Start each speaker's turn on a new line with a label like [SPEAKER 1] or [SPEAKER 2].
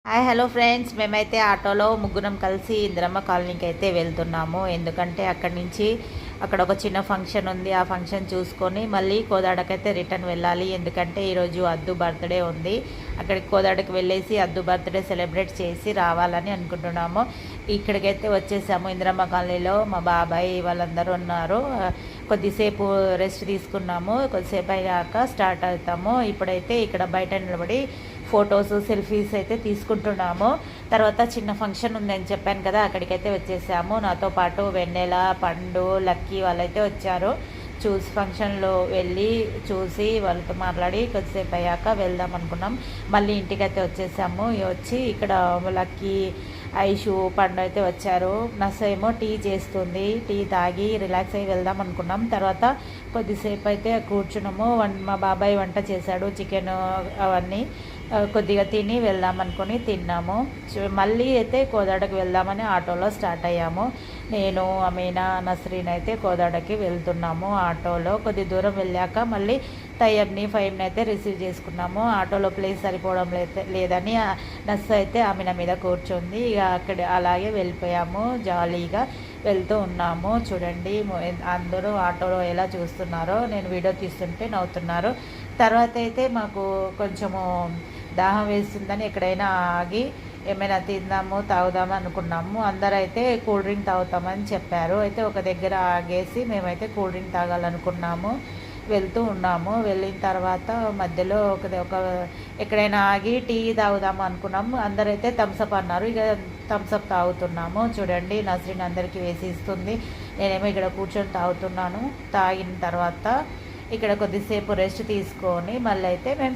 [SPEAKER 1] Hi hello friends, మేమైతే ఆటోలో ముగ్గురం కలిసి ఇందిరమ్మ కాలనీకి అయితే వెళ్తున్నాము. ఎందుకంటే అక్కడి నుంచి అక్కడ ఒక చిన్న ఫంక్షన్ ఉంది. ఆ ఫంక్షన్ చూసుకొని మళ్ళీ కోదాడకైతే రిటర్న్ వెళ్ళాలి. ఎందుకంటే ఈరోజు అద్దు బర్త్డే ఉంది. అక్కడికి కోదాడకి వెళ్ళేసి అద్దు బర్త్డే సెలబ్రేట్ చేసి రావాలని అనుకుంటున్నాము. ఇక్కడికైతే వచ్చేసాము. ఇందిరమ్మ కాలనీలో మా బాబాయ్ వాళ్ళందరూ ఉన్నారు. కొద్దిసేపు రెస్ట్ తీసుకున్నాము. కొద్దిసేపు అయ్యాక స్టార్ట్ అవుతాము. ఇప్పుడైతే ఇక్కడ బయట నిలబడి ఫొటోస్ సెల్ఫీస్ అయితే తీసుకుంటున్నాము. తర్వాత చిన్న ఫంక్షన్ ఉందని చెప్పాను కదా, అక్కడికైతే వచ్చేసాము. నాతో పాటు వెన్నెల, పండు, లక్కీ వాళ్ళైతే వచ్చారు. ఫంక్షన్లో వెళ్ళి చూసి వాళ్ళతో మాట్లాడి కొద్దిసేపు అయ్యాక వెళ్దాం అనుకున్నాం. మళ్ళీ ఇంటికైతే వచ్చేసాము. వచ్చి ఇక్కడ లక్కీ, ఐషు, పండు అయితే వచ్చారు. నస్ ఏమో టీ చేస్తుంది. టీ తాగి రిలాక్స్ అయ్యి వెళ్దాం అనుకున్నాం. తర్వాత కొద్దిసేపు అయితే కూర్చున్నాము. మా బాబాయ్ వంట చేశాడు, చికెన్ అవన్నీ కొద్దిగా తిని వెళ్దాం అనుకుని తిన్నాము. మళ్ళీ అయితే కోదాడకి వెళ్దామని ఆటోలో స్టార్ట్ అయ్యాము. నేను, అమీనా, నస్రీన్ అయితే కోదాడకి వెళ్తున్నాము ఆటోలో. కొద్ది దూరం వెళ్ళాక మళ్ళీ తయ్యబ్ని, ఫైమ్ని అయితే రిసీవ్ చేసుకున్నాము. ఆటోలో ప్లేస్ సరిపోవడం లేదని నస్ అయితే అమీనా మీద కూర్చుంది. ఇక అక్కడ అలాగే వెళ్ళిపోయాము. జాలీగా వెళ్తూ ఉన్నాము. చూడండి అందరూ ఆటోలో ఎలా చూస్తున్నారో, నేను వీడియో తీస్తుంటే నవ్వుతున్నారు. తర్వాత అయితే మాకు కొంచెము దాహం వేస్తుందని ఎక్కడైనా ఆగి ఏమైనా తిందాము, తాగుదాము అనుకున్నాము. అందరైతే కూల్ డ్రింక్ తాగుతామని చెప్పారు. అయితే ఒక దగ్గర ఆగేసి మేమైతే కూల్ డ్రింక్ తాగాలనుకున్నాము. వెళ్తూ ఉన్నాము. వెళ్ళిన తర్వాత మధ్యలో ఒక ఎక్కడైనా ఆగి టీ తాగుదాము అనుకున్నాము. అందరైతే థమ్సప్ అన్నారు. ఇక థమ్సప్ తాగుతున్నాము. చూడండి నస్రీన్ అందరికీ వేసి ఇస్తుంది. నేనేమో ఇక్కడ కూర్చొని తాగుతున్నాను. తాగిన తర్వాత ఇక్కడ కొద్దిసేపు రెస్ట్ తీసుకొని మళ్ళీ అయితే మేము